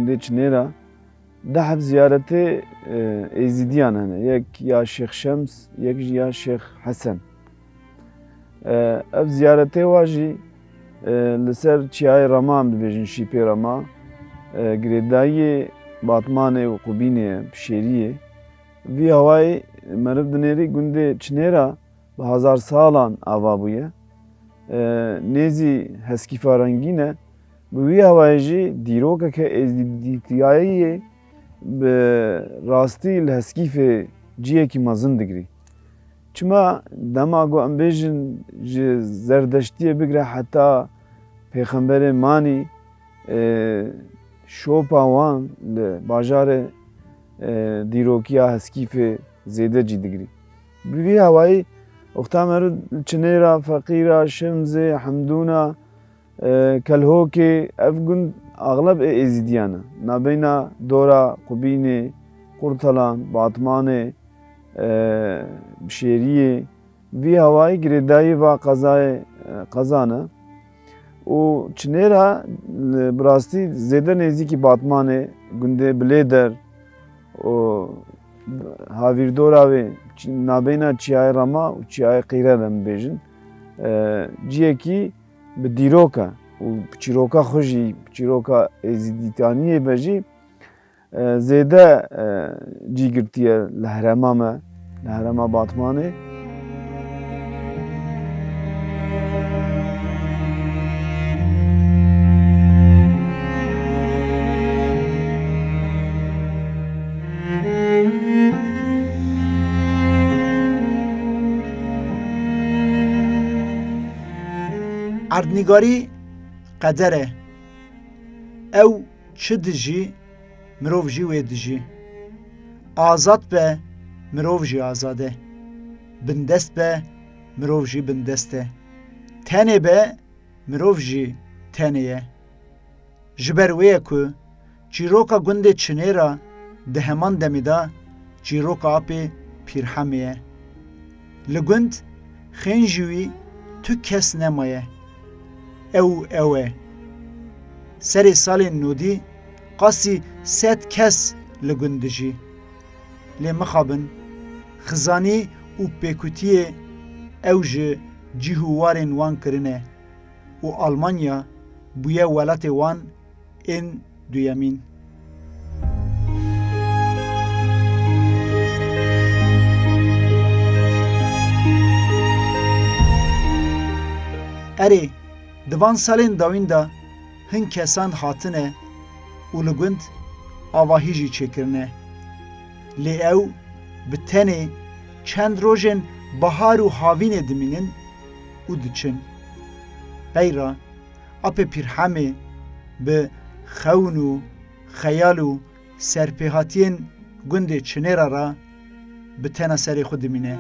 gundê Çinêra deheb ziyaretê êzidiyan hene. Yek ya Şeyx Şems, yek jî ya Şeyx Hesen. Ev ziyaretê wa jî li ser Çiyayê Rama em dibêjin Şîpê Rama, girêdayî Batmanê û Qubînê ye, Pişêriyê. Vî hewayê meriv dinêrî gundê Çinêra bi hezar salan ava bûye. Nêzî heskîfa rengîn e. Bi wî hewayê jî dîrokeke êzîdîtiyayî bi rastî li heskîfê ciyekî mezin digirî. Çima dema ku em bêjin ji zerdeştiyê bigire heta Pêxemberê manî şopa wan li bajarê dîrokiya heskîfê zêde cî digirî. Bi vî hewayî oxta meriv Çinêra, Feqîra, Şimzê, Hemdûna, Kelhokê ev gund axleb êzidiyan e. Navbeyna dora Qubînê, Qurtalan, Batmanê, Pişêriyê vî hewayî girêdayî va Qezan e. û Çinêra bi rastî zêde nêzîkî Batmanê, gundê Bilêder û havîrdora wê navbeyna Çiyayê Rama û Çiyayê Qîre de em bêjin ciyekî bi dîrok e û çîroka xwe jî çîroka êzîdîtaniyê ve jî zêde cîgirtiye li herêma me, li herêma Batmanê. Erdnîgarî qeder e. Ew çi dijî, mirov jî wê dijî. Azad be, mirov jî azad e. Bindest be, mirov jî bindest e. Tenê be, mirov jî tenê ye. Ji ber wê ye ku çîroka gundê Çinêra di heman demê de çîroka apê Pîrhemê ye. Li gund xên jî wî tu kes nemaye. Ew e. Serê salên nûdî qasî 100 kes li gund dijî. Lê mixabin, xizanî û pêkutiyê ew ji cîhûwarên wan kirine û Almanya bûye welatê wan ên duyemîn. Erê, di van salên dawîn de hin kesan hatine û li gund avahî jî çêkirine. Lê ew bi tenê çend rojên bihar û havînê dimînin û diçin. Beyra apê Pîrhemê bi xewn û xeyal û serpêhatiyên gundê Çinêra re bi tena serê xwe dimîne.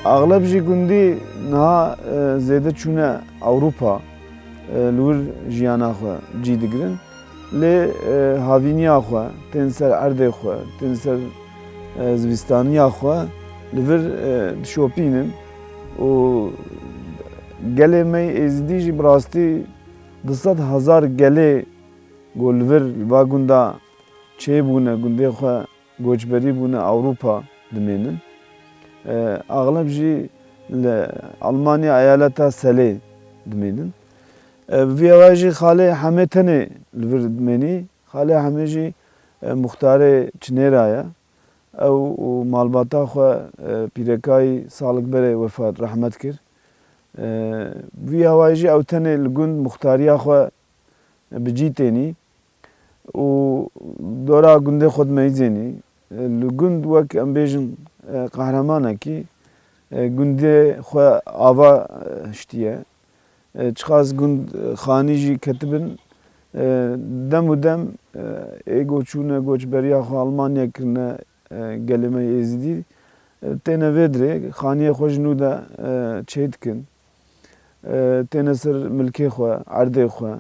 Ağlab jî gundî niha zêde çûne Ewropa li wir jiyana xwe cî digirin. Lê havîniya xwe, tên ser erdê xwe, tên ser zivîstaniya xwe li vir dişopînin û gelê me êzidî jî bi rastî 200,000 gelê golvir va gunda çêbûne gundê xwe goçberî bûne Ewropa dimênin. Agleb jî li Almanya eyaleta Selê dimênin. Vî ava jî xalê hemê tenê li vir dimênî. Xalê hemê jî muxtarê Çinêra ye. Ew malbata xwe pîrekayî salikberê wefat rehmet kir. Vî awayî jî ew tenê li gund muxtariya xwe bicî tênî û dora gundê xwe dimeyîzênî. Li gund wek em bêjin qehremanekî gundê xwe ava hiştiye. Çiqas gund xanî jî ketibin dem û dem êgo çûne goçberiya xwe Almanya kirine gelê me êzidî têne vê dirê xaniyê xwe ji nû de çê dikin. Têne ser milkê xwe, erdê xwe,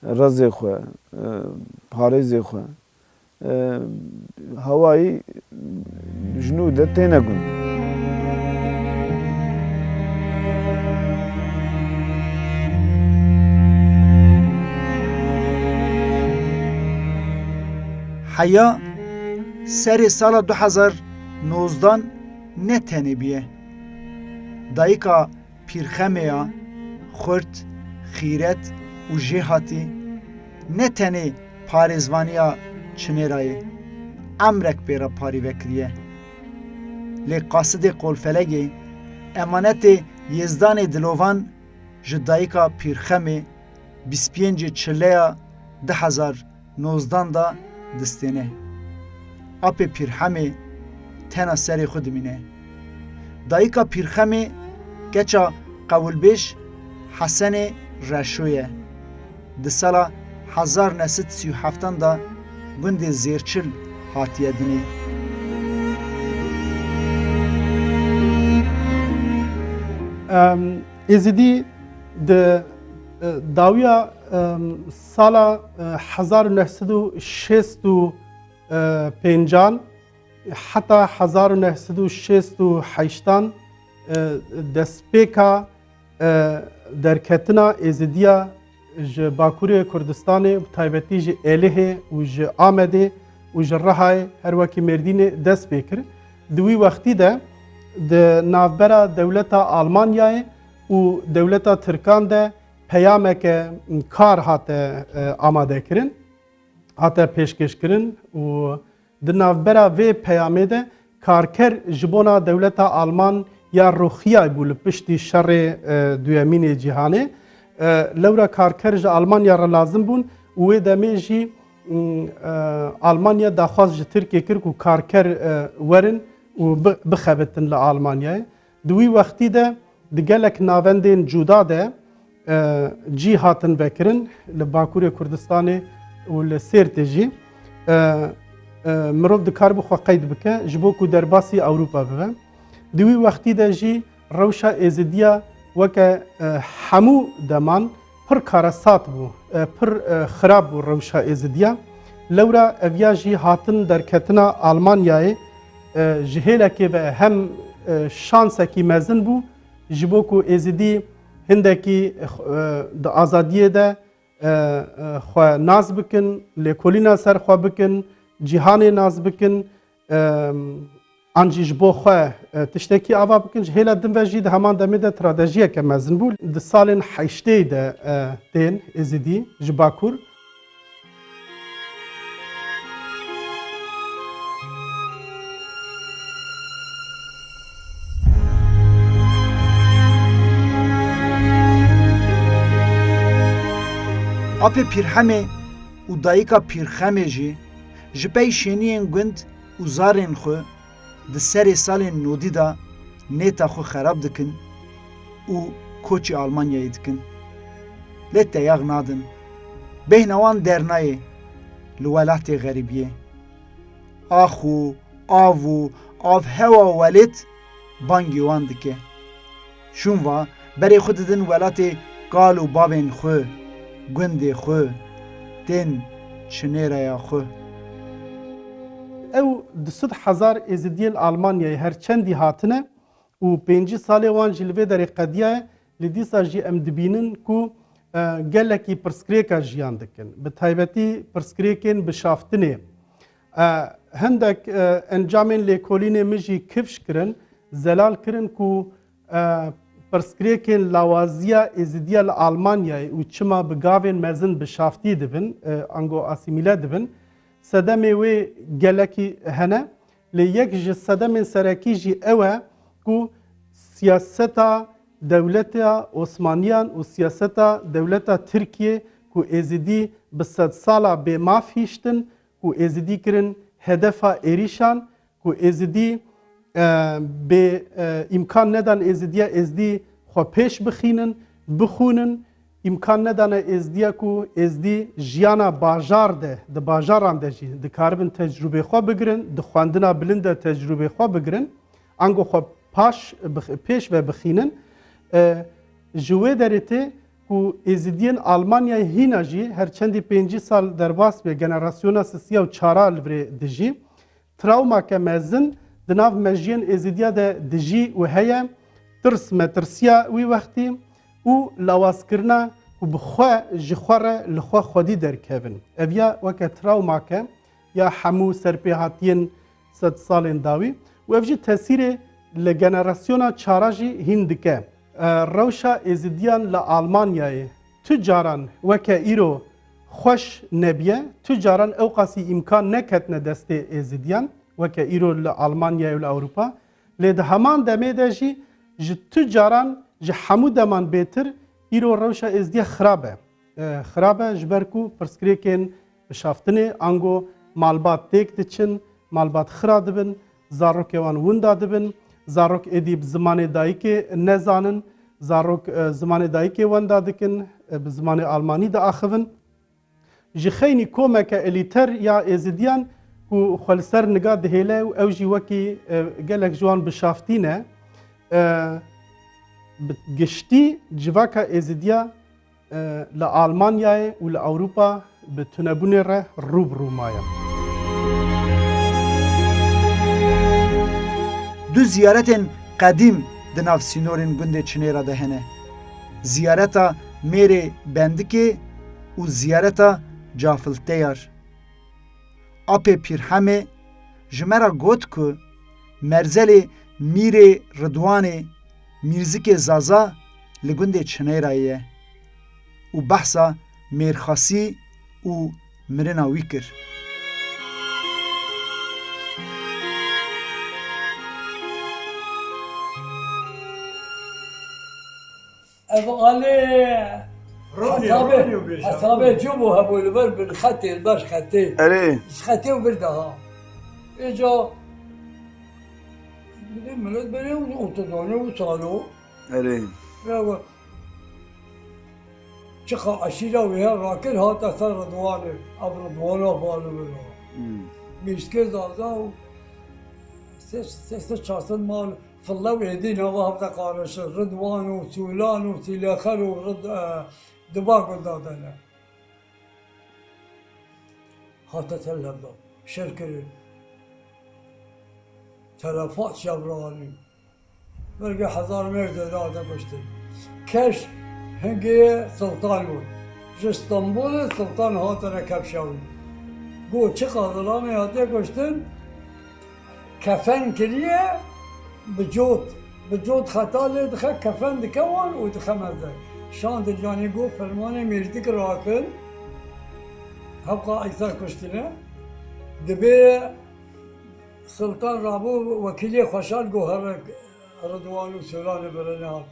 rezê xwe, parêzê xwe. Hewayî ji nû de têne gund. Heya serê sala 2019 ne tenê biye. Dayika pîrxemeya xurt, xîret û jêhatî ne tenê parêzvaniya Çinêrayê emrek pêra parî vekiriye. Lê qasidê qolfelegê emanetê yêzdanê dilovan ji dayika pîrxemê 25 Çileya 2019 da distêne. Apê pîrhemê tena serê xwe dimîne. Dayika pîrxemê keça qewilbêj Hesenê Reşo ye. Di sala 1937 da gundê Zêrçil hatiye dinê. Êzidî di dawiya sala 1965 heta 1968 destpêka derketina êzidiya ji Bakurê Kurdistanê taybetî ji Êlihê û ji Amedê û ji Rihayê her wekî Mêrdînê dest pê kir. Di wî wextî de di navbera dewleta Almanyayê û dewleta Tirkan de peyameke kar hate amadekirin, hate pêşkêşkirin û di navbera vê peyamê de karker ji bona dewleta Alman ya Roxiyayê bû li piştî şerê duyemînê cîhanê. Lewra karker ji Almanya re lazim bûn û wê demê jî Almanya daxwaz ji Tirkiye kir ku karker werin û bixebitin li Almanyayê. Di wî wextî de di gelek navendên cuda de cî hatin vekirin li Bakurê Kurdistanê û li Sêrtê jî mirov dikar bi xwe qeyd bike ji bo ku derbasî Ewropa bibe. Di wî wextî de jî rewşa êzidiya weke hemû deman pir karesat bû, pir xirab bû rewşa êzidiya. Lewra ev ya jî hatin derketina Almanyayê ji hêlekê ve hem şansekî mezin bû ji bo ku êzidî hindekî di azadiyê de xwe naz bikin, lêkolîna ser xwe bikin, cîhanê naz bikin, an jî ji bo xwe tiştekî ava bikin. Ji hêla din ve jî di heman demê de stratejiyeke mezin bû. Di salên heştê de tên êzidî ji Bakur. Apê pîrhemê û dayika pîrxemê jî ji pey şeniyên gund û zarên xwe di serê salên nodî da nêta xwe xerab dikin û koçî Almanyayê dikin. Lê teyaq nadin. Bêhna wan dernayê li welatê xerîbiyê. Ax û av û avhewa welêt bangê wan dike. Şûn va berê xwe didin welatê gal û bavên xwe, gundê xwe, tên Çinêraya xwe. Ew 200,000 êzidiyên Almanyayê her çendî hatine û 5 salê wan jî li vê derê qediye لدیسا جی ام دبینن کو gelekî pirsgirêka jiyan dikin. Bi taybetî pirsgirêkên bişaftinê. Hindek encamên lêkolînê min jî kifş kirin, zelal kirin ku pirsgirêkên lawaziya êzidiya li Almanyayê û çima bi gavên mezin bişaftî dibin, ango asîmîle dibin. Sedemê wê gelekî hene. Lê yek ji sedemên serekî jî ew e ku siyaseta devleta Osmaniyan û siyaseta devleta Tirkiye ku êzidî bi sed sala bêmaf hîştin, ku êzidî kirin hedefa êrîşan, ku êzidî bê îmkan nedan êzidiya êzdî xwe pêş bixînin, bixûnin, îmkan nedane êzdiya ku êzdî jiyana bajar de, di bajaran de jî dikaribin tecrübê xwe bigirin, di xwendina bilind de tecrübê xwe bigirin, ango xwe pêş ve bixînin. Ji wê derê tê ku êzidiyên Almanyayê hîna jî herçendî 5 sal derbas be generasyona sisiya û çara li virê dijî, travmake mezin di nav mejiyên êzidiya de dijî û heye, tirs metirsiya wî wextî û lawazkirina ku bi xwe ji xwe re li xwe xwedî derkevin. Ev ya weke travmake ya hemû serpêhatiyên sed salên dawî û ev jî tesîrê li generasyona çara jî hîn dike. Rewşa êzidiyan li Almanyayê tu caran weke îro xweş nebiye, tu caran ew qasî îmkan neketine destê êzidiyan weke îro li Almanyayê û li Ewropa. Lê di heman demê de jî ji tu caran ji hemû deman bêtir îro rewşa êzidiya xirab e. Xirab e ji ber ku pirsgirêkên bişaftinê ango malbat têk diçin, malbat xira dibin, zarokê wan winda dibin, zarok êdî bi zimanê dayîkê nezanin, zarok zimanê dayîkê wenda dikin, bi zimanê Almanî de axivin. Ji xeynî komeke elîter ya êzidiyan ku xwe li ser niga dihêle û ew jî wekî gelek ji wan bişaftî ne, bi giştî civaka êzidiya li Almanyayê û li Ewropa bi tunebûnê re rûbirû maye. Du ziyaretên qedîm di nav sînorên gundê Çinêra de hene. Ziyareta Mêrê Bendikê û ziyareta Cafilteyar. Apê Pîrhemê ji me re got ku merzelê Mîrê Ridwanê Mîrzikê Zaza li gundê Çinêrayê ye û behsa mêrxasî û mirina wî kir. أبغالي أصابع جوبو هبو البر بالخطي الباش خطي Erê خطي وبردها إجا ملت بني وتدوني وصالو erê شخا أشيلا ويا راكل هات أثر رضواني أب رضوانا بالو منو ميشكي زازا سيس شاسن مال فالله ويدينا وهبتا قارش رضوان وسولان وسيلاخر ورد دباغ دادنا حتى تلبدا شركرين تلفات شبراني برقى حزار مرزة دادا بشتي كش هنگي سلطان بود اسطنبول سلطان هاتنا كبشاوي قو چه قادرامي هاته كشتن كفن كليه بجود خطا دخل كفن دكوان ودخمزه شان دجاني قو فرمانه ميردك راكل هبقى اكثر كشتنا دبي سلطان رابو وكيلي خوشال قو هر رضوان وسولان برنها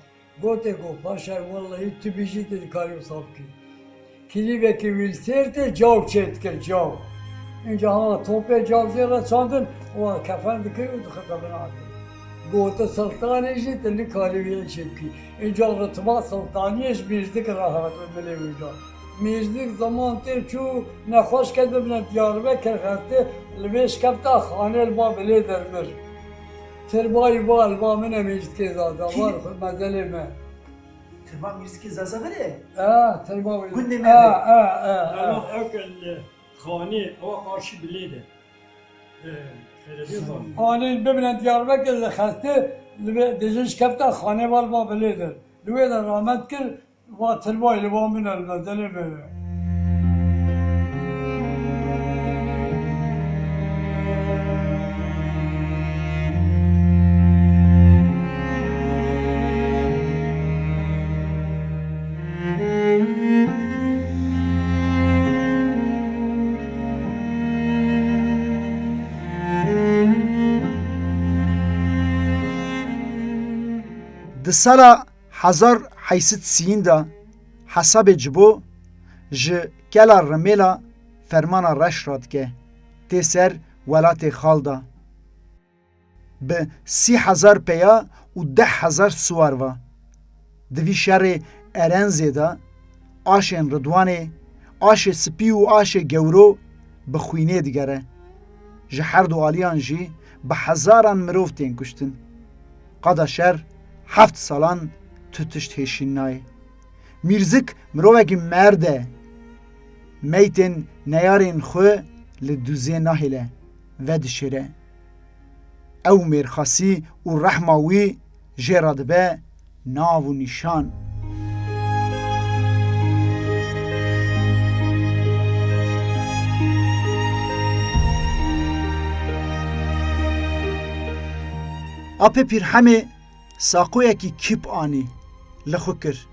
قوتي قو باشا والله تبيجي تدكاري صابكي كيلي بكي ويلسيرتي جاو تشيتكر جاو اینجا ها توپه جاوزی را چاندن و کفن دکر و دخل بناکن گوته سلطانیشی تلی کاریویه چیکی اینجا رتبه سلطانیش میزدک راحت بله اینجا میزدک زمان تیر چو نخوش کرده بنا دیاربه کرخسته لبیش کبتا خانه البا بله درمر تربایی با البا منه میزدکی زاده وار خود مزلی من تربا میزدکی زازه بره؟ تربا گنده مده؟ خانه او قارشی بلیده آنین ببینن دیاربکر خسته دیجنش کبتا خانه وال با بلیدر لوی در رحمت کرد و تربای لبا من المدنه بره Di sala 1830 da hesabê cibo ji gela Remêla fermana reş radike tê ser welatê xal da. Bi 30,000 peya û 10,000 swar va. Di vî şerê Erenzê da aşên Ridwanê, aşê spî û aşê gewro bi xwînê digere. Ji her du aliyan jî bi hezaran mirov tên kuştin. Qada şer 7 salan tu tişt hêşîn nayê. Mîrzik mirovekî merd e. Meytên neyarên xwe li dûzê nahêle ve dişêre. Ew mêrxasî û rehma wî jê re dibe nav û nîşan. Apê Pîrhemê saqoyekî kîp anî li xwe kir.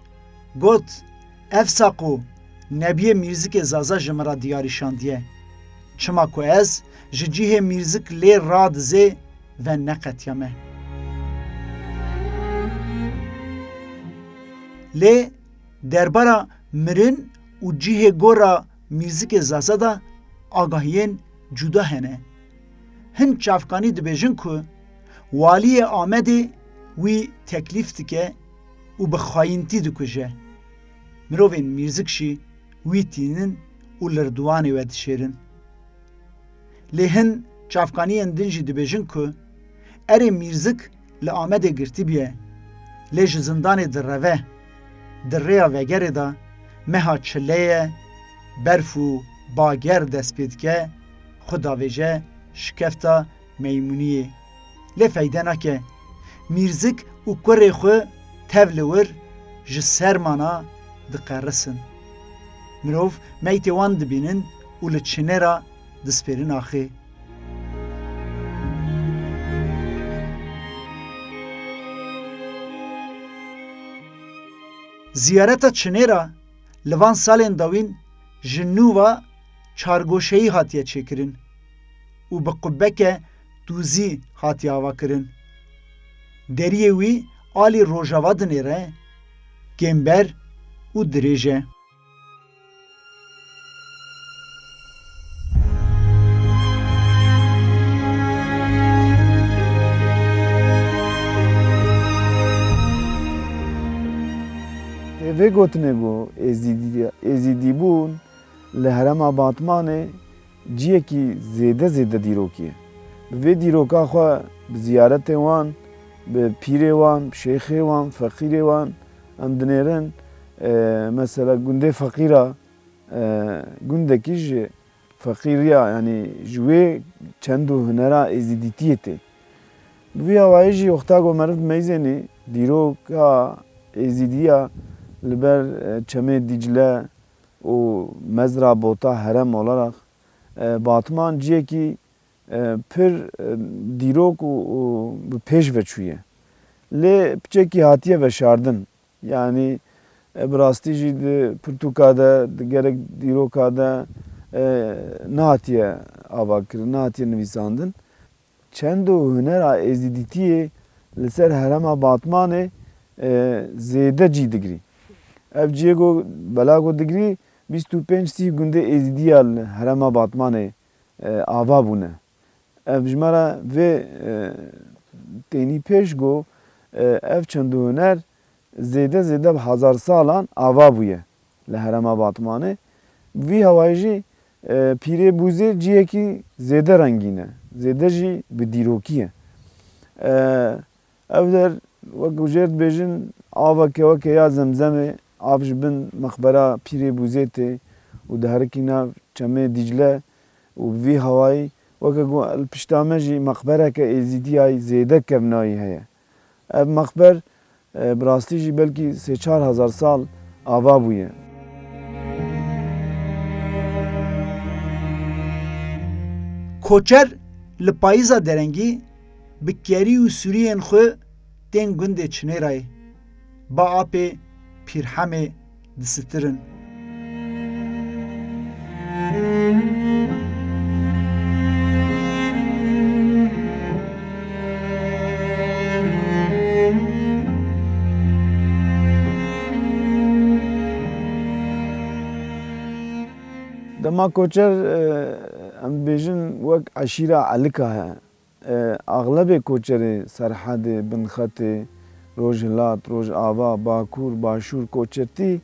Got, ev saqo nebiyê Mîrzikê Zaza ji me re diyarî şandiye. Çima ku ez ji cihê Mîrzik lê radizê ve neqetiya me. Lê derbara mirin û cihê gora Mîrzikê Zaza da agahiyên cuda hene. Hin çavkanî dibêjin ku waliyê Amedê wî teklîf dike û bi xayîntî dikuje. Mirovên Mîrzik jî wî tînin û li Ridwanê we dişêrin. Lê hin çavkaniyên din jî dibêjin ku erê Mîrzik li Amedê girtîbûye, lê ji zindanê direve. Di rêya vegerê da meha çileyê, berf û bager dest pê dike, xwe davêje şikefta Meymuniyê. Lê feyde nake. Mîrzik û kurê xwe tev li wir ji sermana diqerisin. Mirov meytê wan dibînin û li çinêra dispêrin axê. Ziyareta çinêra li van salên dawîn ji nûva çargoşeyî hatiye çêkirin û bi qubbeke tûzî hatiye avakirin. Deriyê wî alî rojava dinêre, gember û dirêj e. Vê gotinê got êzîdîbûn li herêma Batmanê ciyekî zêde dîrokî ye. Bi vê dîroka xwe bi ziyaretê wan, bi pîrê wan, bi şeyxê wan, feqîrê wan em dinêrin. Mesela gundê feqîra gundekî ji feqîriya yanî ji wê çend û hunera êzîdîtiyê tê. Bi vî awayî jî wexta ku meriv meyzênê dîroka êzîdiya li ber çemê Dicle û mezra bota herem olarak Batman ciyekî pir dîrok û bi pêş veçûye. Lê piçekî hatiye veşardin. Yani bi rastî jî di pirtûka de, di gerek dîroka de nehatiye avakirin, nehatiye nivîsandin. Çend û hunera êzîdîtiyê li ser herêma Batmanê zêde cî digirî. Ev ciyê got bela got digirî 25-30 gundê êzîdiya li herêma Batmanê ava bûne. Ev ji me re vê tenî pêş got ev çend û huner zêde bi hezar salan ava bûye li herêma Batmanê. Vî hewayî jî Pîrê Bûzê ciyekî zêde rengîn e. Zêde jî bi dîrokî ye. Ev der wek jêr dibêjin aveke weke ya Zemzemê av ji bin mexbera Pîrê Bûzê tê û diherikî nav çemê Dicle û bi vî hewayî weke got li pişta me jî mexbereke êzîdiyayî zêde kevnayî heye. Ev mexber bi rastî jî belkî 3-4 hezar sal ava bûye. Koçer li payîza derengî bi kerî û sûriyên xwe tên gundê Çinêrayê ba apê Pîrhemê disitirin. Dema koçer em bêjin wek eşîra elika he. Aglebê koçerê Serhedê, Binxetê, Rojhilat, Rojava, Bakur, Başûr koçertî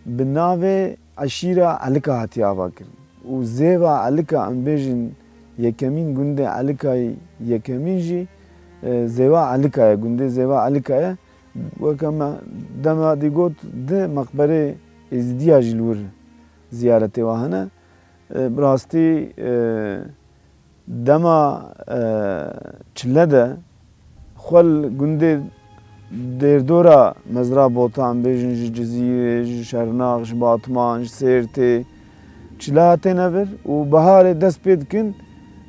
bi navê eşîra elika hatiye avakirin. û zêva elika em bêjin yekemîn gundê elikayê yekemîn jî zêva elika ye, gundê zêva elika ye. Wek me dema dî got di meqberê Êzidiya jî li wir ziyaretê wa hene. Bi rastî dema çile de xwe li gundê dêrdora mezra bota em bêjin ji Cizîrê, ji Şernax, ji Batman, ji Sêrtê çile hatine vir û biharê dest pê dikin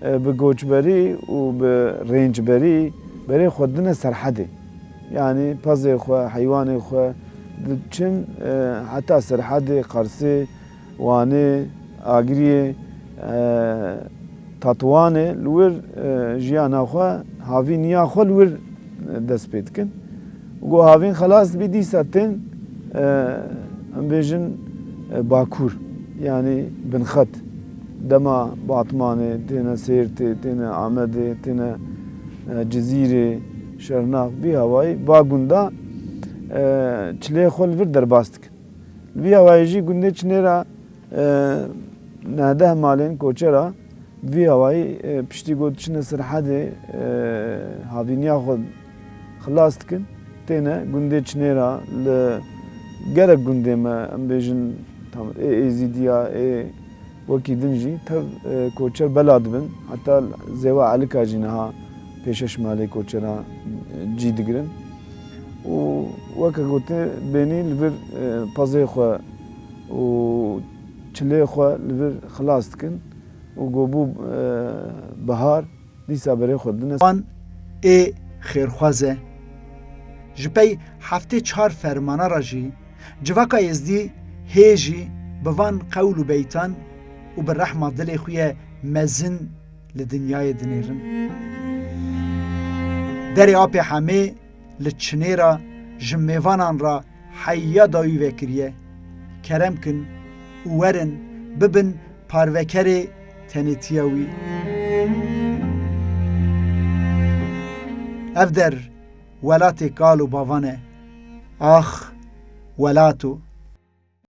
bi goçberî û bi rêncberî berê xwe dine Serhedê. Yani pezê xwe, heywanê xwe diçin heta Serhedê, Qersê, Wanê, Agiriyê, Tatwanê li wir jiyana xwe, havîniya xwe li wir dest pê dikin. Got havîn xelas bî dîsa tên em bêjin Bakur yani Binxet. Dema Batmanê, têne Sêrtê, têne Amedê, têne Cizîrê, Şernax bî hewayî va gunda çileyê xwe li vir derbas dikin. Vî hewayî jî gundê Çinêra nehdeh malên koçera vî hewayî piştî got çine Serhedê havîniya xwe xilas dikin. Têne gundê Çinêra li gerek gundê me em bêjin Êzidiya wekî din jî tev koçer bela dibin. Heta zêwa elika jî niha pêşeş malê koçera cî digirin. û weke gotê benî li vir pezê xwe û çilê xwe li vir xilas dikin û gobû bihar dîsa berê xwe dine. Wan ê xêrxwaz e. Ji pey heftê 4 fermana jî civaka Êzidî hê jî bi van qewl û beytan û bi rehma dilê xwe ye mezin li dinyayê dinêrin. Derê apê hemê li Çinêra ji mêvanan ra heya dawî vekiriye. Kerem kin û werin bibin parvekerê tenêtiya wî. Ev der welatê kal û bavan e. Ax welato